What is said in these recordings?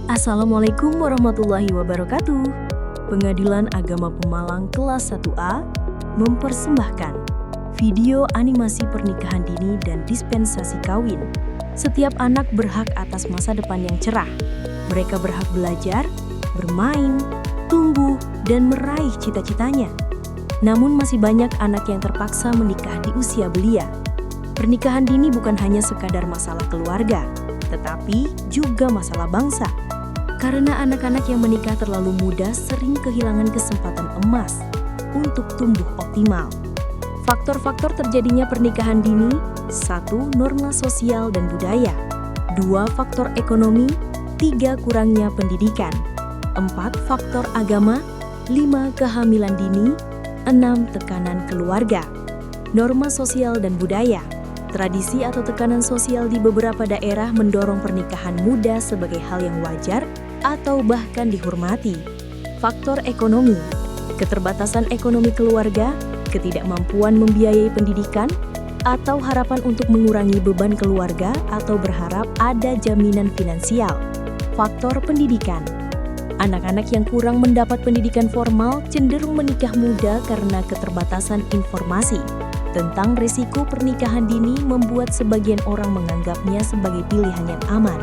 Assalamualaikum warahmatullahi wabarakatuh. Pengadilan Agama Pemalang kelas 1A mempersembahkan video animasi pernikahan dini dan dispensasi kawin. Setiap anak berhak atas masa depan yang cerah. Mereka berhak belajar, bermain, tumbuh, dan meraih cita-citanya. Namun masih banyak anak yang terpaksa menikah di usia belia. Pernikahan dini bukan hanya sekadar masalah keluarga, tetapi juga masalah bangsa. Karena anak-anak yang menikah terlalu muda sering kehilangan kesempatan emas untuk tumbuh optimal. Faktor-faktor terjadinya pernikahan dini: 1. Norma sosial dan budaya, 2. Faktor ekonomi, 3. Kurangnya pendidikan, 4. Faktor agama, 5. Kehamilan dini, 6. Tekanan keluarga. Norma sosial dan budaya. Tradisi atau tekanan sosial di beberapa daerah mendorong pernikahan muda sebagai hal yang wajar atau bahkan dihormati. Faktor ekonomi. Keterbatasan ekonomi keluarga, ketidakmampuan membiayai pendidikan, atau harapan untuk mengurangi beban keluarga atau berharap ada jaminan finansial. Faktor pendidikan. Anak-anak yang kurang mendapat pendidikan formal cenderung menikah muda karena keterbatasan informasi tentang risiko pernikahan dini membuat sebagian orang menganggapnya sebagai pilihan yang aman.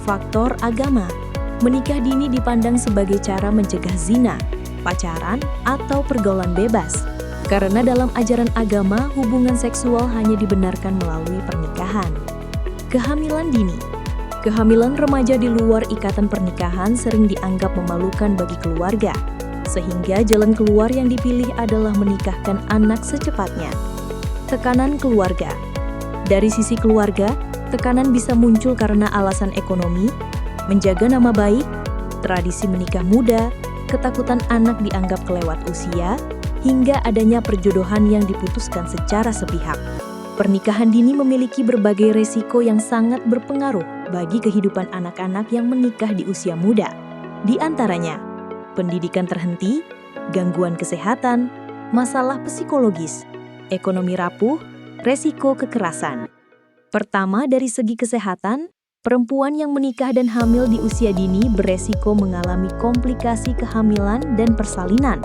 Faktor agama. Menikah dini dipandang sebagai cara mencegah zina, pacaran, atau pergaulan bebas. Karena dalam ajaran agama, hubungan seksual hanya dibenarkan melalui pernikahan. Kehamilan dini. Kehamilan remaja di luar ikatan pernikahan sering dianggap memalukan bagi keluarga, sehingga jalan keluar yang dipilih adalah menikahkan anak secepatnya. Tekanan keluarga. Dari sisi keluarga, tekanan bisa muncul karena alasan ekonomi, menjaga nama baik, tradisi menikah muda, ketakutan anak dianggap kelewat usia, hingga adanya perjodohan yang diputuskan secara sepihak. Pernikahan dini memiliki berbagai resiko yang sangat berpengaruh bagi kehidupan anak-anak yang menikah di usia muda. Di antaranya, pendidikan terhenti, gangguan kesehatan, masalah psikologis, ekonomi rapuh, resiko kekerasan. Pertama, dari segi kesehatan, perempuan yang menikah dan hamil di usia dini beresiko mengalami komplikasi kehamilan dan persalinan.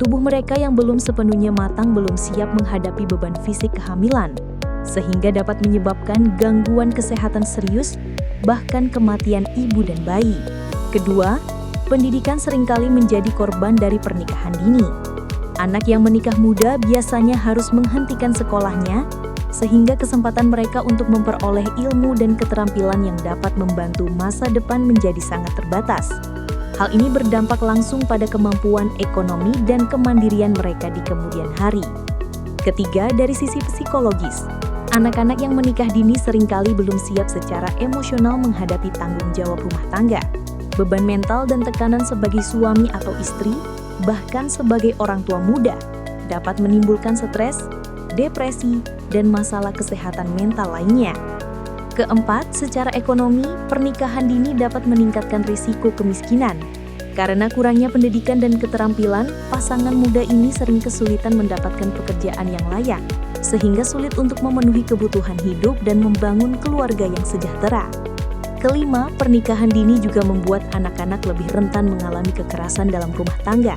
Tubuh mereka yang belum sepenuhnya matang belum siap menghadapi beban fisik kehamilan, sehingga dapat menyebabkan gangguan kesehatan serius, bahkan kematian ibu dan bayi. Kedua, pendidikan seringkali menjadi korban dari pernikahan dini. Anak yang menikah muda biasanya harus menghentikan sekolahnya, sehingga kesempatan mereka untuk memperoleh ilmu dan keterampilan yang dapat membantu masa depan menjadi sangat terbatas. Hal ini berdampak langsung pada kemampuan ekonomi dan kemandirian mereka di kemudian hari. Ketiga, dari sisi psikologis. Anak-anak yang menikah dini seringkali belum siap secara emosional menghadapi tanggung jawab rumah tangga. Beban mental dan tekanan sebagai suami atau istri, bahkan sebagai orang tua muda, dapat menimbulkan stres, depresi, dan masalah kesehatan mental lainnya. Keempat, secara ekonomi, pernikahan dini dapat meningkatkan risiko kemiskinan. Karena kurangnya pendidikan dan keterampilan, pasangan muda ini sering kesulitan mendapatkan pekerjaan yang layak, sehingga sulit untuk memenuhi kebutuhan hidup dan membangun keluarga yang sejahtera. Kelima, pernikahan dini juga membuat anak-anak lebih rentan mengalami kekerasan dalam rumah tangga.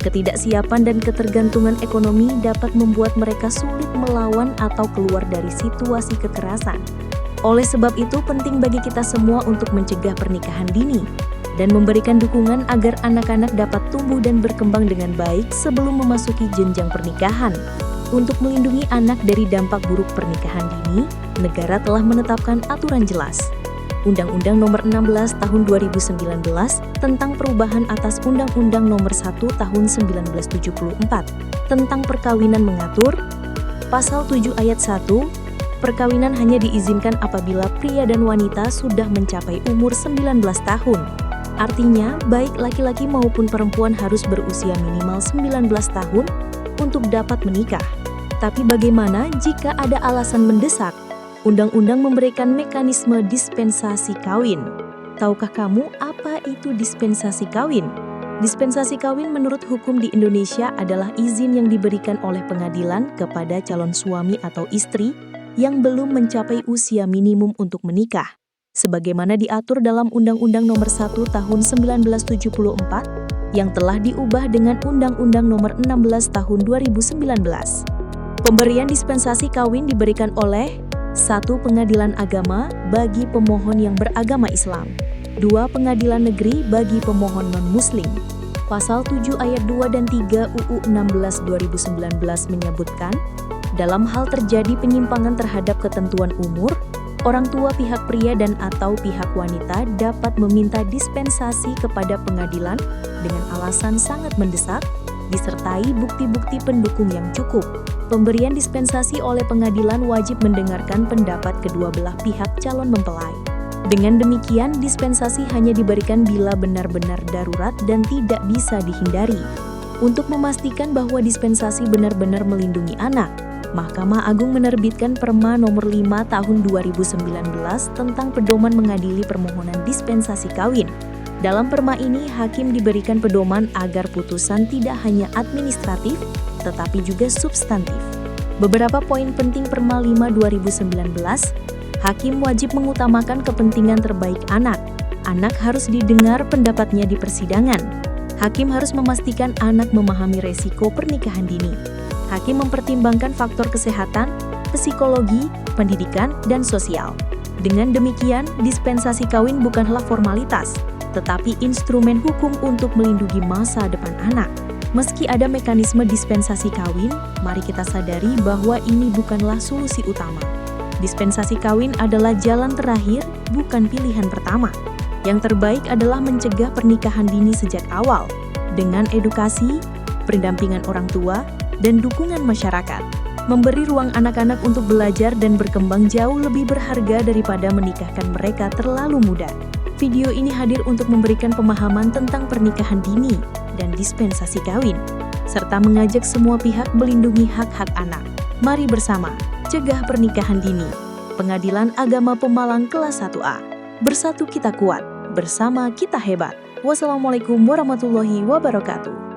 Ketidaksiapan dan ketergantungan ekonomi dapat membuat mereka sulit melawan atau keluar dari situasi kekerasan. Oleh sebab itu, penting bagi kita semua untuk mencegah pernikahan dini dan memberikan dukungan agar anak-anak dapat tumbuh dan berkembang dengan baik sebelum memasuki jenjang pernikahan. Untuk melindungi anak dari dampak buruk pernikahan dini, negara telah menetapkan aturan jelas. Undang-Undang Nomor 16 Tahun 2019 tentang perubahan atas Undang-Undang Nomor 1 Tahun 1974 tentang perkawinan mengatur, Pasal 7 Ayat 1, perkawinan hanya diizinkan apabila pria dan wanita sudah mencapai umur 19 tahun. Artinya, baik laki-laki maupun perempuan harus berusia minimal 19 tahun untuk dapat menikah. Tapi bagaimana jika ada alasan mendesak? Undang-undang memberikan mekanisme dispensasi kawin. Tahukah kamu apa itu dispensasi kawin? Dispensasi kawin menurut hukum di Indonesia adalah izin yang diberikan oleh pengadilan kepada calon suami atau istri yang belum mencapai usia minimum untuk menikah. sebagaimana diatur dalam Undang-Undang Nomor 1 Tahun 1974 yang telah diubah dengan Undang-Undang Nomor 16 Tahun 2019. Pemberian dispensasi kawin diberikan oleh 1. Pengadilan agama bagi pemohon yang beragama Islam. 2. Pengadilan negeri bagi pemohon non-Muslim. Pasal 7 ayat 2 dan 3 UU 16/2019 menyebutkan, dalam hal terjadi penyimpangan terhadap ketentuan umur, orang tua pihak pria dan atau pihak wanita dapat meminta dispensasi kepada pengadilan dengan alasan sangat mendesak, disertai bukti-bukti pendukung yang cukup. Pemberian dispensasi oleh pengadilan wajib mendengarkan pendapat kedua belah pihak calon mempelai. Dengan demikian, dispensasi hanya diberikan bila benar-benar darurat dan tidak bisa dihindari. Untuk memastikan bahwa dispensasi benar-benar melindungi anak, Mahkamah Agung menerbitkan Perma Nomor 5 Tahun 2019 tentang pedoman mengadili permohonan dispensasi kawin. Dalam Perma ini, hakim diberikan pedoman agar putusan tidak hanya administratif, tetapi juga substantif. Beberapa poin penting Perma 5 2019, hakim wajib mengutamakan kepentingan terbaik anak. Anak harus didengar pendapatnya di persidangan. Hakim harus memastikan anak memahami resiko pernikahan dini. Hakim mempertimbangkan faktor kesehatan, psikologi, pendidikan, dan sosial. Dengan demikian, dispensasi kawin bukanlah formalitas, tetapi instrumen hukum untuk melindungi masa depan anak. Meski ada mekanisme dispensasi kawin, mari kita sadari bahwa ini bukanlah solusi utama. Dispensasi kawin adalah jalan terakhir, bukan pilihan pertama. Yang terbaik adalah mencegah pernikahan dini sejak awal, dengan edukasi, pendampingan orang tua, dan dukungan masyarakat. Memberi ruang anak-anak untuk belajar dan berkembang jauh lebih berharga daripada menikahkan mereka terlalu muda. Video ini hadir untuk memberikan pemahaman tentang pernikahan dini dan dispensasi kawin, serta mengajak semua pihak melindungi hak-hak anak. Mari bersama cegah pernikahan dini. Pengadilan Agama Pemalang kelas 1A. Bersatu kita kuat, bersama kita hebat. Wassalamualaikum warahmatullahi wabarakatuh.